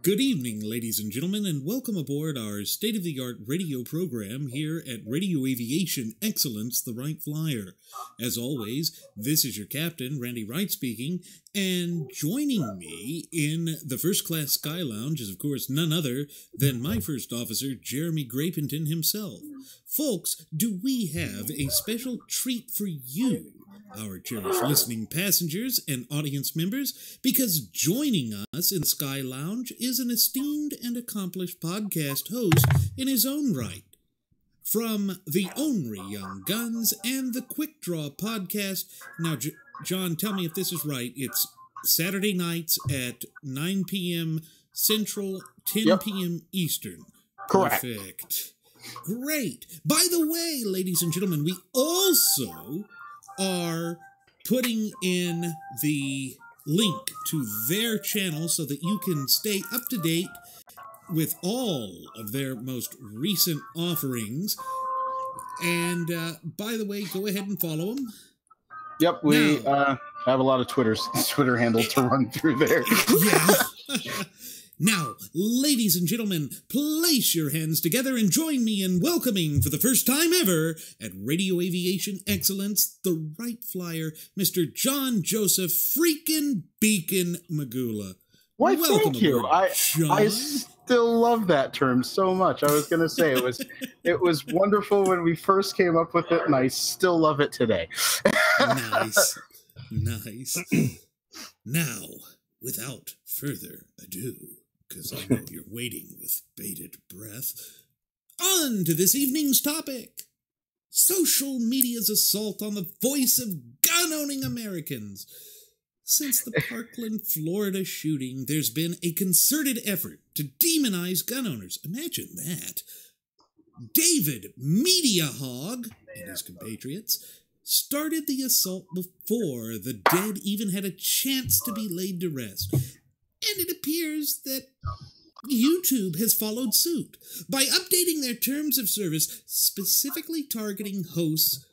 Good evening, ladies and gentlemen, and welcome aboard our state-of-the-art radio program here at Radio Aviation Excellence, the Wright Flyer. As always, this is your captain, Randy Wright speaking, and joining me in the first-class Sky Lounge is, of course, none other than my first officer, Jeremy Grapington himself. Folks, do we have a special treat for you, our cherished listening passengers and audience members, because joining us in the Sky Lounge is an esteemed and accomplished podcast host in his own right. From the Ornery Young Guns and the Quick Draw podcast. Now, John, tell me if this is right. It's Saturday nights at 9 p.m. Central, 10 p.m. Eastern. Correct. Perfect. Great. By the way, ladies and gentlemen, we also are putting in the link to their channel so that you can stay up to date with all of their most recent offerings. And by the way, go ahead and follow them. Yep, we have a lot of Twitter handles to run through there. Yeah. Now, ladies and gentlemen, place your hands together and join me in welcoming, for the first time ever, at Radio Aviation Excellence, the Wright Flyer, Mr. John Joseph freaking Beacon Magula. Why, welcome thank you. Aboard, I still love that term so much. I was going to say it was wonderful when we first came up with it, and I still love it today. Nice. Now, without further ado, because I know you're waiting with bated breath, on to this evening's topic. Social media's assault on the voice of gun-owning Americans. Since the Parkland, Florida shooting, there's been a concerted effort to demonize gun owners. Imagine that. David Media Hog and his compatriots started the assault before the dead even had a chance to be laid to rest. And it appears that YouTube has followed suit by updating their terms of service, specifically targeting hosts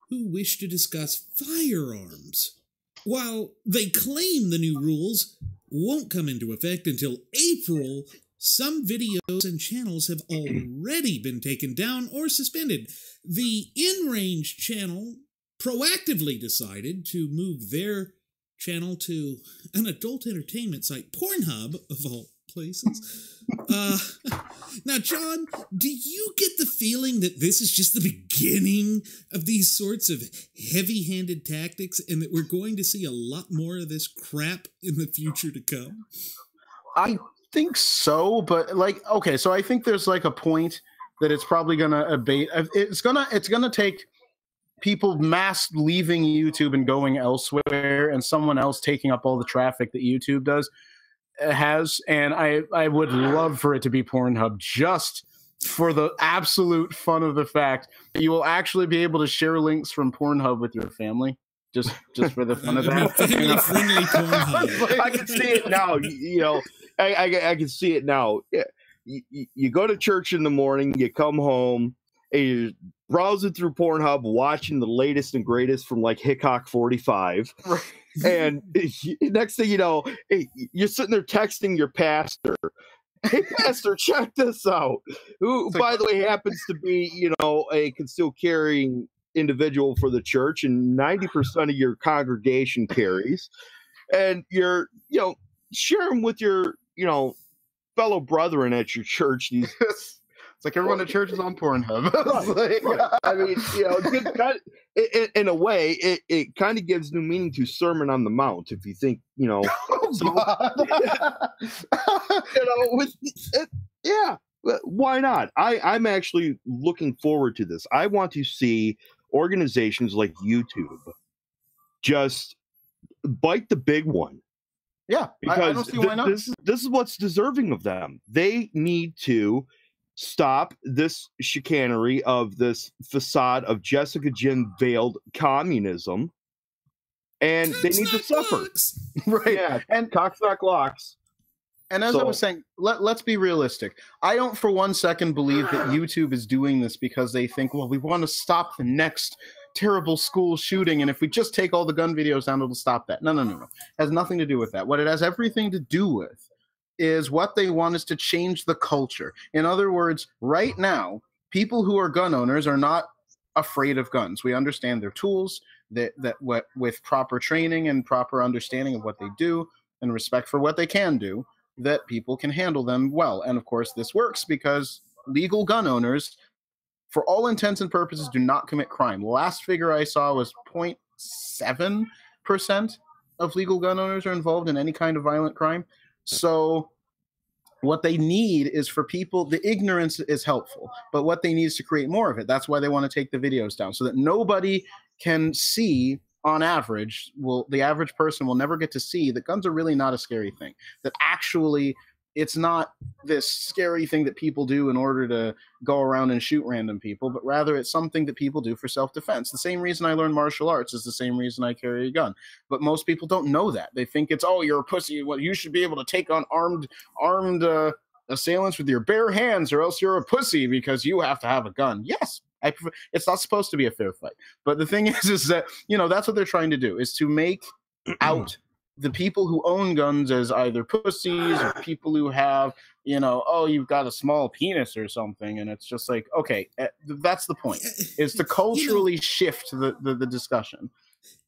who wish to discuss firearms. While they claim the new rules won't come into effect until April, some videos and channels have already been taken down or suspended. The In-Range channel proactively decided to move their channel to an adult entertainment site, Pornhub, of all places. Now, John, do you get the feeling that this is just the beginning of these sorts of heavy-handed tactics and that we're going to see a lot more of this crap in the future to come? I think so, but okay, so I think there's a point that it's probably going to abate. It's gonna take people mass leaving YouTube and going elsewhere, and someone else taking up all the traffic that YouTube has. And I would love for it to be Pornhub, just for the absolute fun of the fact that you will actually be able to share links from Pornhub with your family, just for the fun of that. Family-friendly Pornhub. I can see it now. I can see it now. You go to church in the morning, you come home, and you're browsing through Pornhub, watching the latest and greatest from Hickok 45. Right. And next thing you know, you're sitting there texting your pastor. Hey, pastor, check this out. Who, by the way, happens to be, a concealed carrying individual for the church, and 90% of your congregation carries. And you're, sharing with your, fellow brethren at your church these. It's like everyone at church is on Pornhub. Right. I mean, in a way, it kind of gives new meaning to Sermon on the Mount. If you think, yeah, why not? I'm actually looking forward to this. I want to see organizations like YouTube just bite the big one. Yeah, because I don't see why not. This is what's deserving of them. They need to stop this chicanery of this facade of Jessica Jim veiled communism, and they need to suffer. Right. Yeah, and cocks not locks. And as I was saying, let's be realistic. I don't for one second believe that YouTube is doing this because they think, well, we want to stop the next terrible school shooting, and if we just take all the gun videos down, it'll stop that. No. It has nothing to do with that. What it has everything to do with is what they want is to change the culture. In other words, right now, people who are gun owners are not afraid of guns. We understand their tools, with proper training and proper understanding of what they do and respect for what they can do, that people can handle them well. And of course, this works because legal gun owners, for all intents and purposes, do not commit crime. The last figure I saw was 0.7% of legal gun owners are involved in any kind of violent crime. So what they need is for people, the ignorance is helpful, but what they need is to create more of it. That's why they want to take the videos down, so that nobody can see, on average, the average person will never get to see that guns are really not a scary thing. That actually, it's not this scary thing that people do in order to go around and shoot random people, but rather it's something that people do for self-defense. The same reason I learned martial arts is the same reason I carry a gun. But most people don't know that. They think it's, oh, you're a pussy. Well, you should be able to take on armed assailants with your bare hands, or else you're a pussy because you have to have a gun. Yes, it's not supposed to be a fair fight. But the thing is that, that's what they're trying to do, is to make out the people who own guns as either pussies or people who have, oh, you've got a small penis or something. And it's just like, okay, that's the point, is to culturally shift the discussion.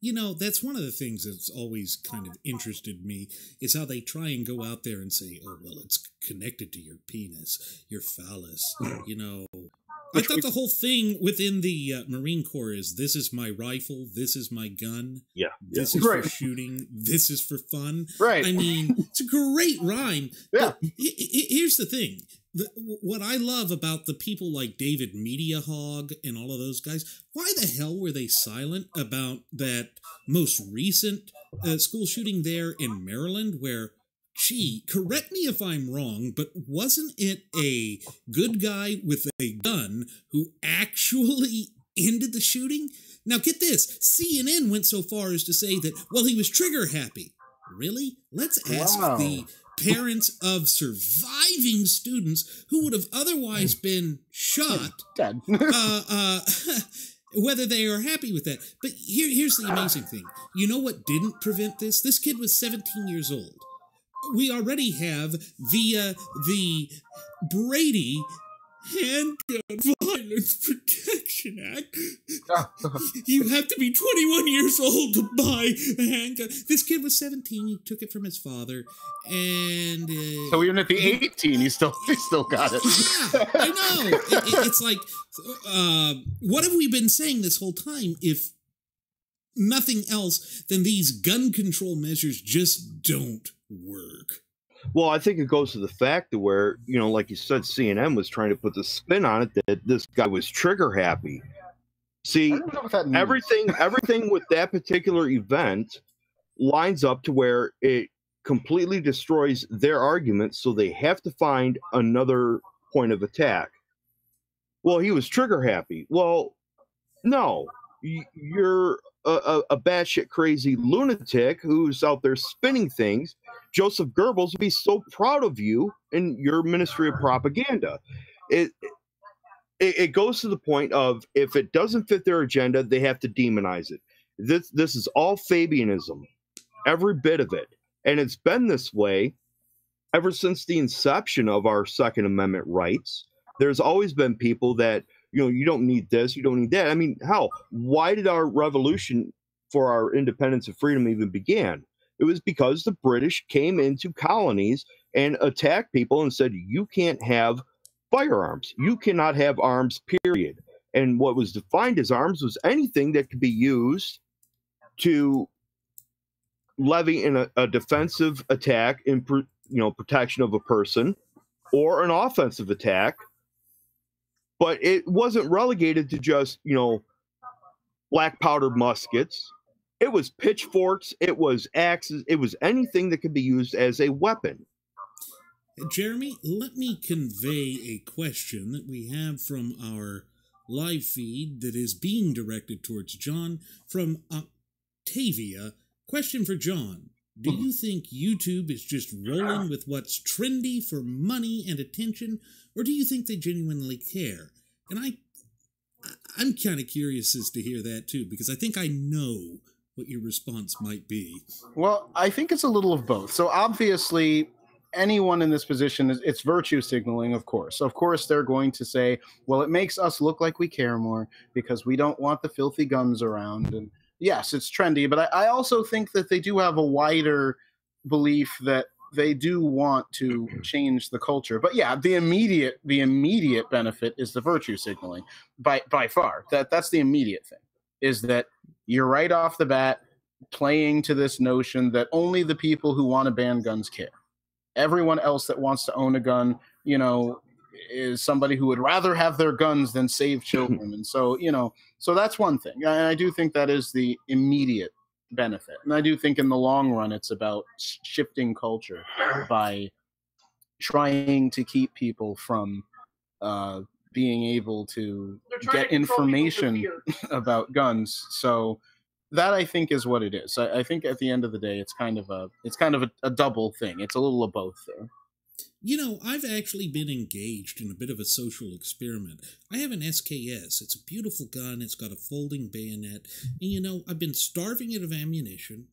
That's one of the things that's always kind of interested me, is how they try and go out there and say, oh, well, it's connected to your penis, your phallus, I thought the whole thing within the Marine Corps is, this is my rifle, this is my gun, this is for shooting, this is for fun. Right. I mean, it's a great rhyme. Yeah. But here's the thing. What I love about the people like David Media Hog and all of those guys, why the hell were they silent about that most recent school shooting there in Maryland, where, gee, correct me if I'm wrong, but wasn't it a good guy with a gun who actually ended the shooting? Now get this, CNN went so far as to say that, well, he was trigger happy. Really? Let's ask the parents of surviving students who would have otherwise been shot, dead. Whether they are happy with that. But here's the amazing thing. You know what didn't prevent this? This kid was 17 years old. We already have, via the Brady Handgun Violence Protection Act, you have to be 21 years old to buy a handgun. This kid was 17. He took it from his father, and so even at the 18, he still got it. Yeah, I know. It's like, what have we been saying this whole time? If nothing else than these gun control measures just don't work. Well, I think it goes to the fact that where, like you said, CNN was trying to put the spin on it that this guy was trigger happy. See, everything with that particular event lines up to where it completely destroys their argument, so they have to find another point of attack. Well, he was trigger happy. Well, no, you're a batshit crazy lunatic who's out there spinning things. Joseph Goebbels would be so proud of you and your Ministry of Propaganda. It goes to the point of, if it doesn't fit their agenda, they have to demonize it. This is all Fabianism, every bit of it. And it's been this way ever since the inception of our Second Amendment rights. There's always been people that, you don't need this, you don't need that. I mean, hell, why did our revolution for our independence and freedom even begin? It was because the British came into colonies and attacked people and said, you can't have firearms. You cannot have arms, period. And what was defined as arms was anything that could be used to levy in a defensive attack in protection of a person, or an offensive attack. But it wasn't relegated to just, black powdered muskets. It was pitchforks, it was axes, it was anything that could be used as a weapon. Jeremy, let me convey a question that we have from our live feed that is being directed towards John from Octavia. Question for John. Do you think YouTube is just rolling with what's trendy for money and attention, or do you think they genuinely care? And I'm kind of curious as to hear that too, because I think I know what your response might be. Well, I think it's a little of both. So obviously, anyone in this position, it's virtue signaling, of course. Of course, they're going to say, well, it makes us look like we care more because we don't want the filthy guns around. And yes, it's trendy, but I also think that they do have a wider belief that they do want to change the culture. But yeah, the immediate benefit is the virtue signaling by far. That's the immediate thing, is that you're right off the bat playing to this notion that only the people who want to ban guns care. Everyone else that wants to own a gun, you know, is somebody who would rather have their guns than save children. And so, you know, so that's one thing. And I do think that is the immediate benefit. And I do think in the long run, it's about shifting culture by trying to keep people from being able to get information about guns. So that, I think, is what it is. I think at the end of the day, it's kind of a double thing. It's a little of both there. You know, I've actually been engaged in a bit of a social experiment. I have an SKS. It's a beautiful gun. It's got a folding bayonet. And, you know, I've been starving it of ammunition.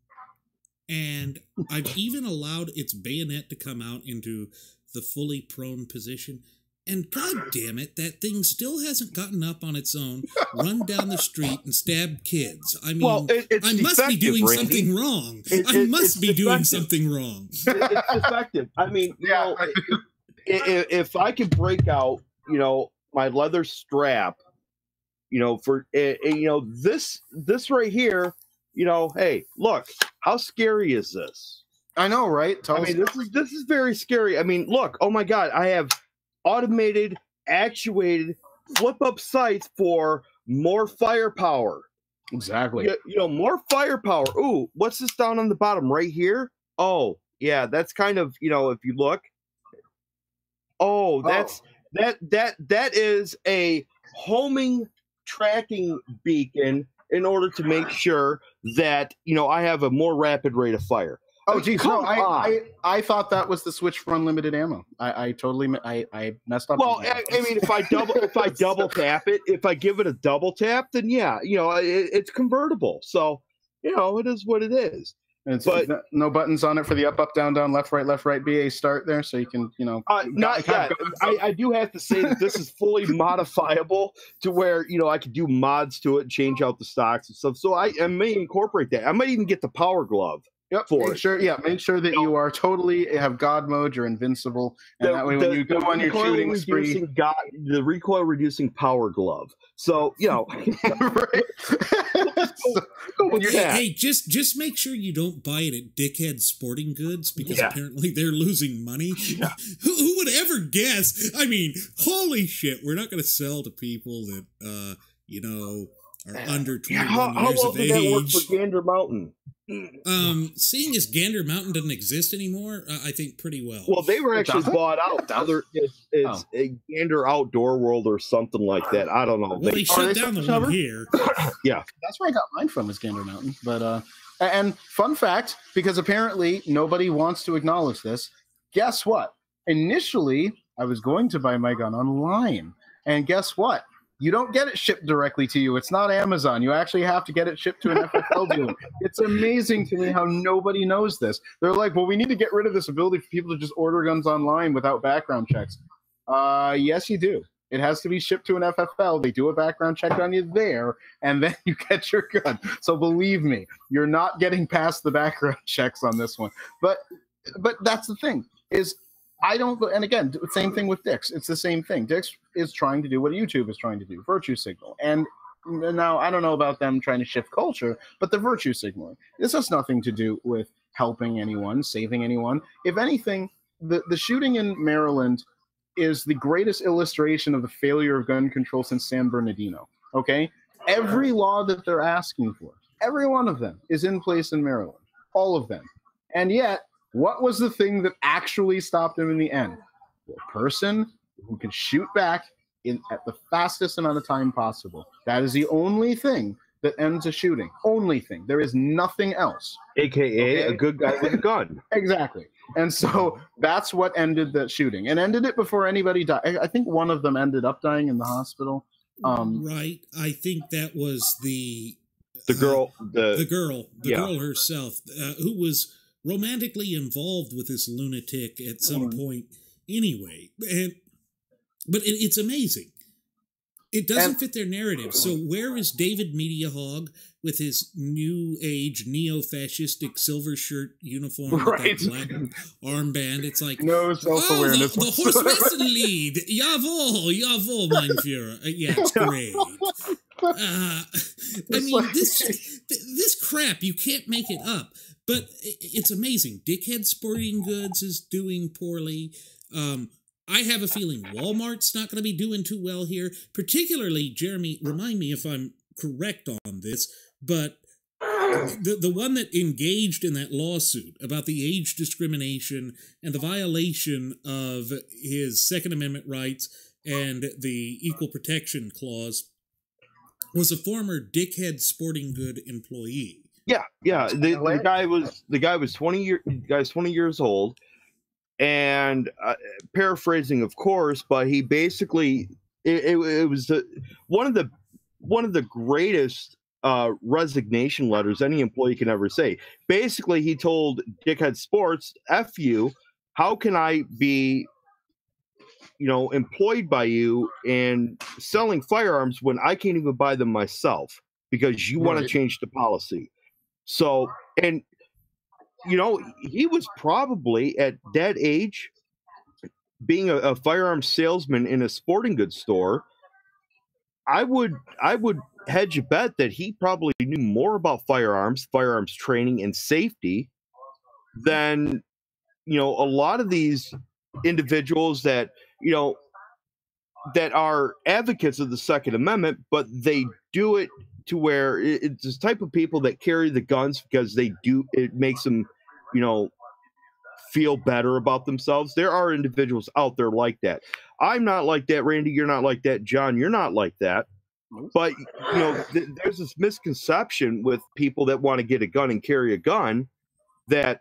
And I've even allowed its bayonet to come out into the fully prone position. And god damn it, that thing still hasn't gotten up on its own, run down the street and stabbed kids. I mean, well, I must be doing something wrong. I must be doing something wrong. It's defective. I mean, you know, if I could break out, you know, my leather strap, you know, for you know, this right here, you know, hey, look, how scary is this? I know, right? I mean, this is very scary. I mean, look, oh my god, I have automated, actuated, flip-up sights for more firepower. Exactly. You know, more firepower. Ooh, what's this down on the bottom right here? Oh, yeah, that's kind of, you know, if you look. Oh, that is a homing tracking beacon in order to make sure that, you know, I have a more rapid rate of fire. Oh, geez, no, I thought that was the switch for unlimited ammo. I totally messed up. Well, I mean, if I double tap it, if I give it a double tap, then yeah, you know, it's convertible. So, you know, it is what it is. And but no buttons on it for the up, down, left, right, BA start there, so you can, you know. Not yet. I do have to say that this is fully modifiable to where, you know, I could do mods to it and change out the stocks and stuff. So I may incorporate that. I might even get the power glove. Yep. Make sure that you are totally have God mode. You're invincible, and that way when you go on your shooting spree, the recoil reducing power glove. So you know, hey, just make sure you don't buy it at Dickhead Sporting Goods because apparently they're losing money. Yeah. Who would ever guess? I mean, holy shit! We're not going to sell to people that you know are under 21 years of age. How well did that work for Gander Mountain? Seeing as Gander Mountain doesn't exist anymore, I think pretty well. Well, they were actually bought out. It's a Gander Outdoor World or something like that. I don't know. Well, they shut down the one here. Yeah, that's where I got mine from, is Gander Mountain. But and fun fact, because apparently nobody wants to acknowledge this. Guess what? Initially, I was going to buy my gun online, and guess what? You don't get it shipped directly to you. It's not Amazon. You actually have to get it shipped to an FFL dealer. It's amazing to me how nobody knows this. They're like, well, we need to get rid of this ability for people to just order guns online without background checks. Yes, you do. It has to be shipped to an FFL. They do a background check on you there, and then you get your gun. So believe me, you're not getting past the background checks on this one. But that's the thing, is I don't, and again, same thing with Dix. It's the same thing. Dix is trying to do what YouTube is trying to do, virtue signal. And now I don't know about them trying to shift culture, but the virtue signaling. This has nothing to do with helping anyone, saving anyone. If anything, the shooting in Maryland is the greatest illustration of the failure of gun control since San Bernardino. Okay? Every law that they're asking for, every one of them is in place in Maryland. All of them. And yet, what was the thing that actually stopped him in the end? A person who can shoot back at the fastest amount of time possible. That is the only thing that ends a shooting. Only thing. There is nothing else. AKA a good guy with a gun. Exactly. And so that's what ended the shooting. And ended it before anybody died. I think one of them ended up dying in the hospital. Right. I think that was the girl girl herself, who was romantically involved with this lunatic at some point anyway. But it's amazing. It doesn't fit their narrative. So where is David Mediahog with his new age neo-fascistic silver shirt uniform with that black armband? It's like, no self-awareness. The horse racing lead. Jawohl, mein Führer. Yeah, it's great. I mean, this crap, you can't make it up. But it's amazing. Dickhead Sporting Goods is doing poorly. I have a feeling Walmart's not going to be doing too well here. Particularly, Jeremy, remind me if I'm correct on this, but the one that engaged in that lawsuit about the age discrimination and the violation of his Second Amendment rights and the Equal Protection Clause was a former Dickhead Sporting Good employee. Yeah. The guy was 20 years old. And paraphrasing, of course, but he basically it was one of the greatest resignation letters any employee can ever say. Basically, he told Dickhead Sports, "F you, how can I be, employed by you and selling firearms when I can't even buy them myself because you want to change the policy?" So, and he was probably at that age, being a firearms salesman in a sporting goods store. I would hedge a bet that he probably knew more about firearms training, and safety than a lot of these individuals that that are advocates of the Second Amendment, but they do it to where it's this type of people that carry the guns because it makes them, feel better about themselves. There are individuals out there like that. I'm not like that, Randy. You're not like that, John. You're not like that. But, there's this misconception with people that want to get a gun and carry a gun that,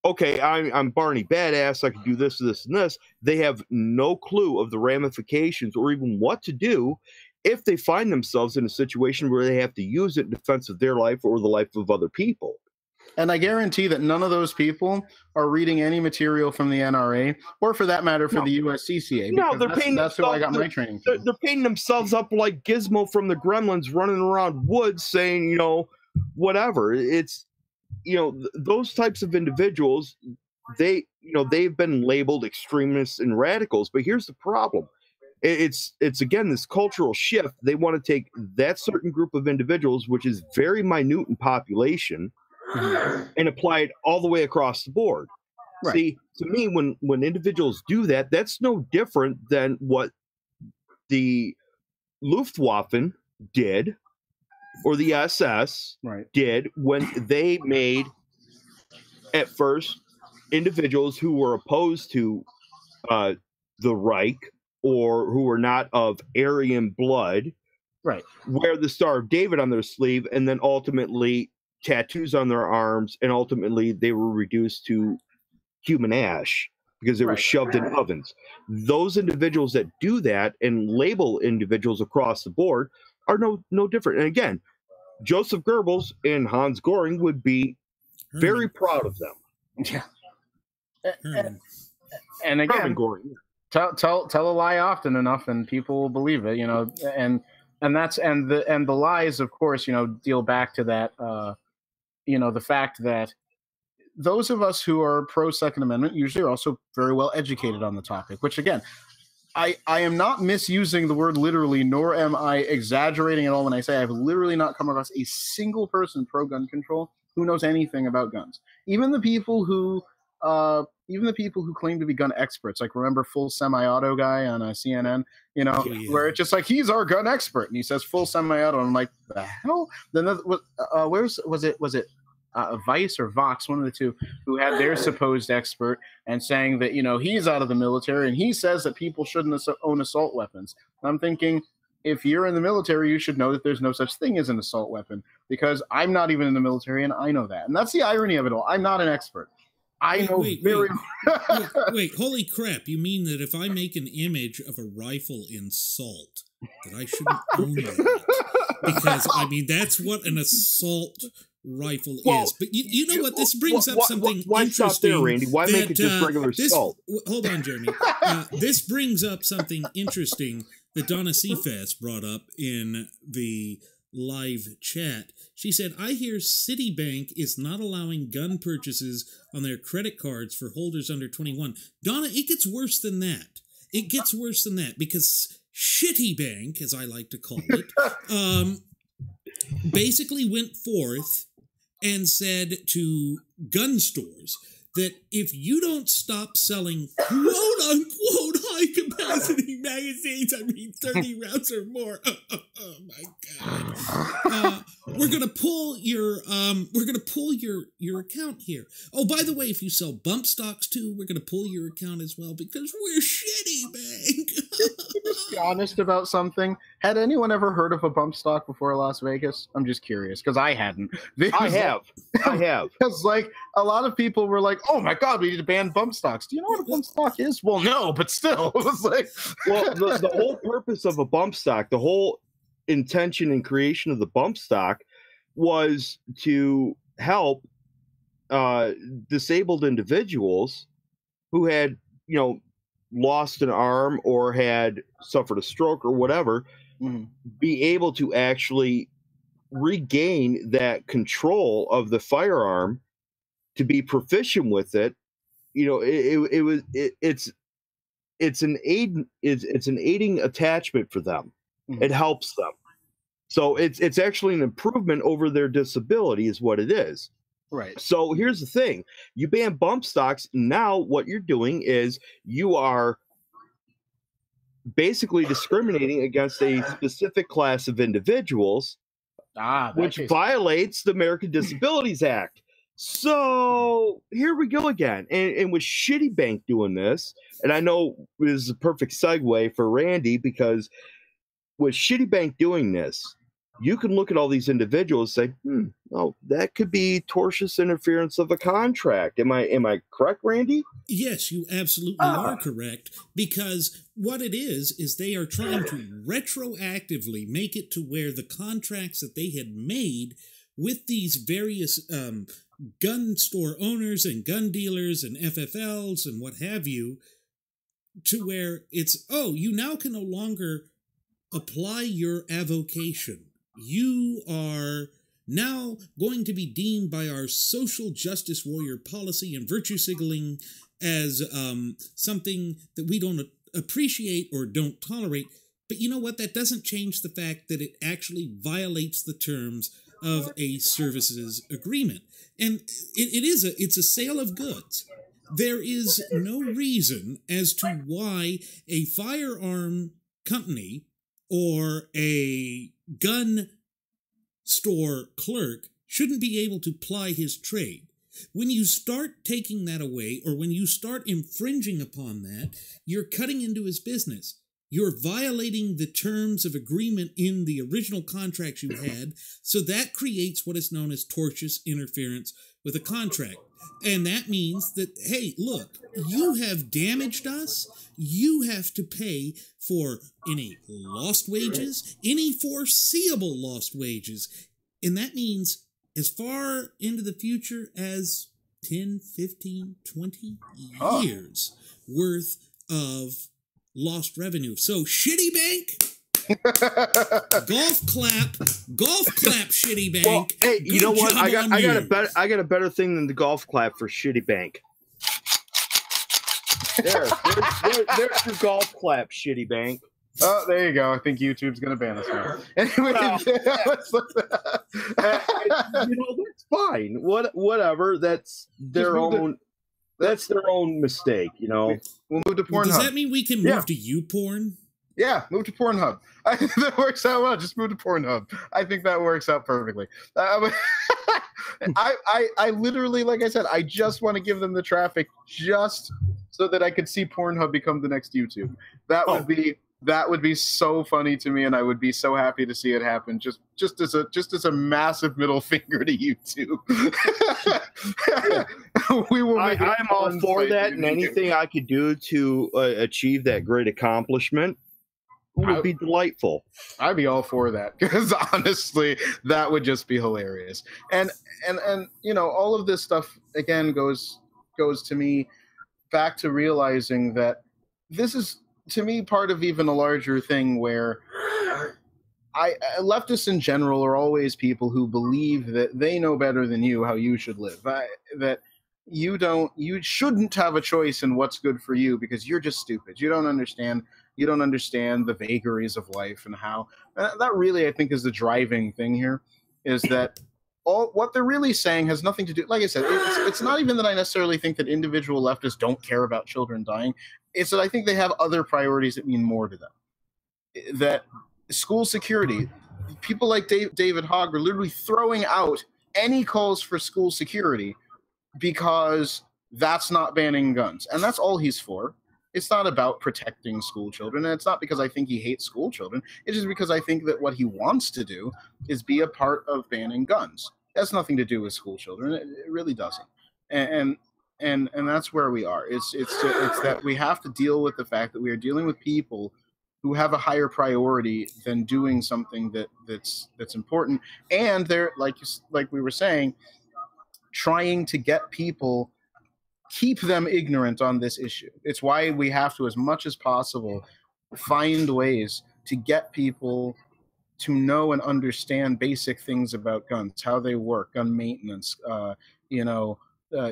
okay, I'm Barney Badass. I can do this, this, and this. They have no clue of the ramifications or even what to do if they find themselves in a situation where they have to use it in defense of their life or the life of other people. And I guarantee that none of those people are reading any material from the NRA, or for that matter, for the USCCA. No, that's who I got my training from. They're painting themselves up like Gizmo from the Gremlins, running around woods saying, whatever. It's, those types of individuals, they've been labeled extremists and radicals. But here's the problem. It's again, this cultural shift. They want to take that certain group of individuals, which is very minute in population, and apply it all the way across the board. Right. See, to me, when individuals do that, that's no different than what the Luftwaffe did, or the SS did, when they made, at first, individuals who were opposed to the Reich, or who were not of Aryan blood, wear the Star of David on their sleeve, and then ultimately tattoos on their arms, and ultimately they were reduced to human ash because they were shoved in ovens. Those individuals that do that and label individuals across the board are no different. And again, Joseph Goebbels and Hans Göring would be very proud of them. Yeah. And again, tell a lie often enough and people will believe it, and the lies, of course, deal back to that, the fact that those of us who are pro Second Amendment usually are also very well educated on the topic, which again, I am not misusing the word literally, nor am I exaggerating at all when I say I've literally not come across a single person pro gun control who knows anything about guns. Even the people who claim to be gun experts, like remember Full Semi-Auto guy on CNN, where it's just like, he's our gun expert, and he says full semi-auto, and I'm like, the hell? Then was it Vice or Vox, one of the two, who had their supposed expert and saying that he's out of the military and he says that people shouldn't own assault weapons. And I'm thinking, if you're in the military, you should know that there's no such thing as an assault weapon, because I'm not even in the military and I know that. And that's the irony of it all. I'm not an expert. Wait, holy crap. You mean that if I make an image of a rifle in salt, that I shouldn't own that? Because, that's what an assault rifle is. But you know what? This brings up something why interesting. stop there, Randy? Why make it just regular salt? Hold on, Jeremy. This brings up something interesting that Donna Seafast brought up in the live chat. She said, I hear Citibank is not allowing gun purchases on their credit cards for holders under 21. Donna, it gets worse than that. It gets worse than that because Shitty Bank, as I like to call it, basically went forth and said to gun stores that if you don't stop selling quote-unquote high-capacity magazines, I mean 30 rounds or more, oh my God, we're gonna pull your account here. Oh, by the way, if you sell bump stocks too, we're gonna pull your account as well because we're Shitty Bank. Just be honest about something. Had anyone ever heard of a bump stock before Las Vegas? I'm just curious because I hadn't. I have. Because like a lot of people were like, "Oh my God, we need to ban bump stocks." Do you know what a bump stock is? Well, no, but still, it was like, well, the whole purpose of a bump stock, the whole intention and creation of the bump stock, was to help disabled individuals who had, lost an arm or had suffered a stroke or whatever, be able to actually regain that control of the firearm, to be proficient with it. It's an aiding attachment for them. It helps them. So it's actually an improvement over their disability is what it is. Right. So here's the thing. You ban bump stocks. Now what you're doing is you are basically discriminating against a specific class of individuals, which violates the American Disabilities Act. So here we go again. And with Shitty Bank doing this, and I know this is a perfect segue for Randy, because with Shitty Bank doing this, you can look at all these individuals and say, oh, that could be tortious interference of a contract. Am I correct, Randy? Yes, you absolutely are correct, because what it is they are trying to retroactively make it to where the contracts that they had made with these various gun store owners and gun dealers and FFLs and what have you, to where it's, you now can no longer apply your avocation. You are now going to be deemed by our social justice warrior policy and virtue signaling as something that we don't appreciate or don't tolerate. But you know what? That doesn't change the fact that it actually violates the terms of a services agreement. And it's a sale of goods. There is no reason as to why a firearm company or a gun store clerk shouldn't be able to ply his trade. When you start taking that away, or when you start infringing upon that, you're cutting into his business. You're violating the terms of agreement in the original contracts you had, so that creates what is known as tortious interference with a contract. And that means that, hey, look, you have damaged us. You have to pay for any lost wages, any foreseeable lost wages. And that means as far into the future as 10, 15, 20 years worth of lost revenue. So, Shitty Bank, golf clap, Shitty Bank. Well, hey, you know what? I got a better thing than the golf clap for Shitty Bank. There's your golf clap, Shitty Bank. Oh, there you go. I think YouTube's going to ban us now. Anyway, that's fine. Whatever. That's their own. That's their own mistake. We'll move to Pornhub. Does that mean we can move to YouPorn? Yeah, move to Pornhub. I think that works out well. Just move to Pornhub. I think that works out perfectly. I literally, like I said, I just want to give them the traffic just so that I could see Pornhub become the next YouTube. That would be so funny to me, and I would be so happy to see it happen. Just as a massive middle finger to YouTube. We will. I'm all for that, and anything I could do to achieve that great accomplishment, would be delightful. I'd be all for that, because honestly, that would just be hilarious. And you know, all of this stuff again goes to me back to realizing that this is, to me, part of even a larger thing where leftists in general are always people who believe that they know better than you how you should live. That you shouldn't have a choice in what's good for you because you're just stupid. You don't understand the vagaries of life and how that really, I think, is the driving thing here, is that all what they're really saying has nothing to do, like I said, it's not even that I necessarily think that individual leftists don't care about children dying. It's that I think they have other priorities that mean more to them. That school security, people like David Hogg are literally throwing out any calls for school security because that's not banning guns, and that's all he's for. It's not about protecting school children, and it's not because I think he hates school children. It's just because I think that what he wants to do is be a part of banning guns. It has nothing to do with school children. It really doesn't. And that's where we are. It's that we have to deal with the fact that we are dealing with people who have a higher priority than doing something that's important, and they're like we were saying, trying to get people, keep them ignorant on this issue. It's why we have to, as much as possible, find ways to get people to know and understand basic things about guns, how they work, gun maintenance,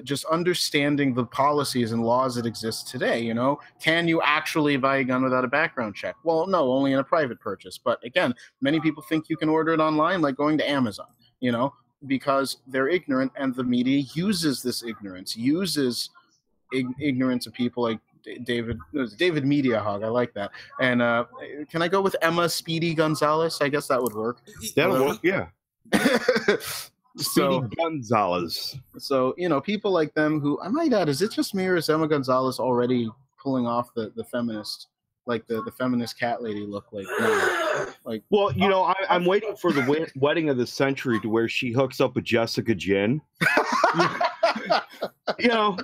just understanding the policies and laws that exist today. You know, can you actually buy a gun without a background check? Well, no, only in a private purchase. But again, many people think you can order it online, like going to Amazon, you know, because they're ignorant, and the media uses this ignorance, ignorance of people like David Media Hog. I like that. And can I go with Emma Speedy Gonzalez? I guess that would work. That'll work, yeah. Speedy So Gonzalez. So, you know, people like them who, I might add, is it just me or is Emma Gonzalez already pulling off the feminist, like the feminist cat lady look like now? Like, well, you know, I'm waiting for the wedding of the century to where she hooks up with Jessica Jin. You know,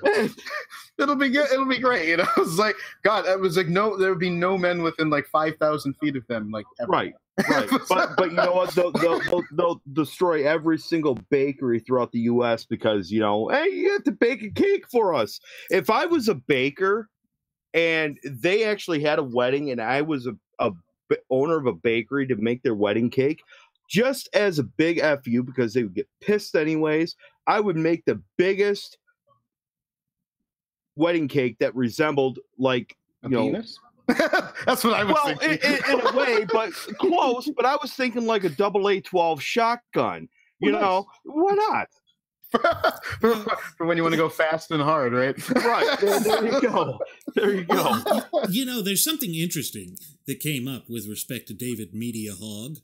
it'll be good. It'll be great. You know, it's like, God, it was like, no, there would be no men within like 5,000 feet of them, like ever. Right. But you know what? They'll destroy every single bakery throughout the U.S. because, you know, hey, you have to bake a cake for us. If I was a baker and they actually had a wedding and I was a owner of a bakery to make their wedding cake, just as a big FU, because they would get pissed anyways, I would make the biggest wedding cake that resembled like, you know, penis? That's what I was thinking. In a way, but close. But I was thinking like a AA-12 shotgun. You know, why not? For when you want to go fast and hard, right? Right. There you go. There you go. You know, there's something interesting that came up with respect to David Media Hogg.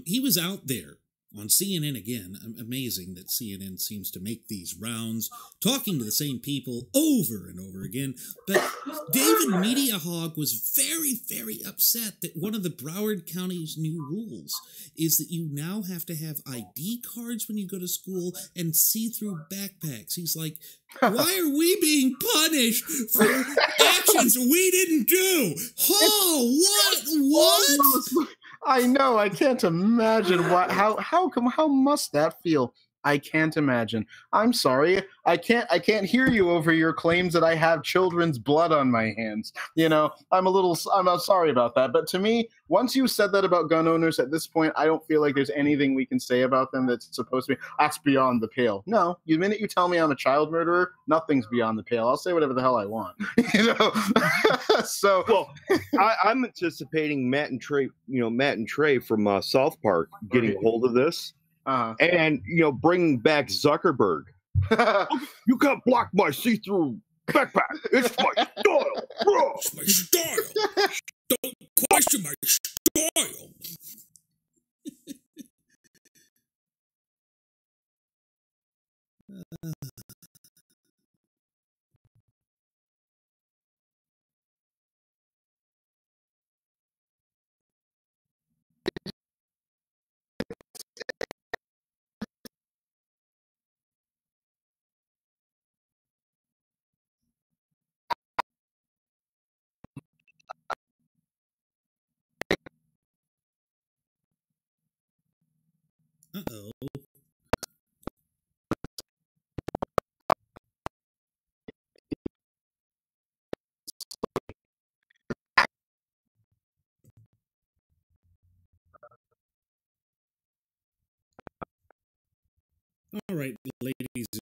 He was out there on CNN again. Amazing that CNN seems to make these rounds, talking to the same people over and over again. But David Media Hogg was very, very upset that one of the Broward County's new rules is that you now have to have ID cards when you go to school and see-through backpacks. He's like, why are we being punished for actions we didn't do? Oh, what? I know. I can't imagine how must that feel? I can't imagine. I'm sorry. I can't hear you over your claims that I have children's blood on my hands. You know, I'm not sorry about that. But to me, once you said that about gun owners, at this point, I don't feel like there's anything we can say about them that's supposed to be, that's beyond the pale. No, the minute you tell me I'm a child murderer, nothing's beyond the pale. I'll say whatever the hell I want. You know? So, well, I'm anticipating Matt and Trey from South Park getting a hold of this. And, you know, bringing back Zuckerberg. You can't block my see-through backpack. It's my style, bro. It's my style. Don't question my style. Uh-oh. All right, ladies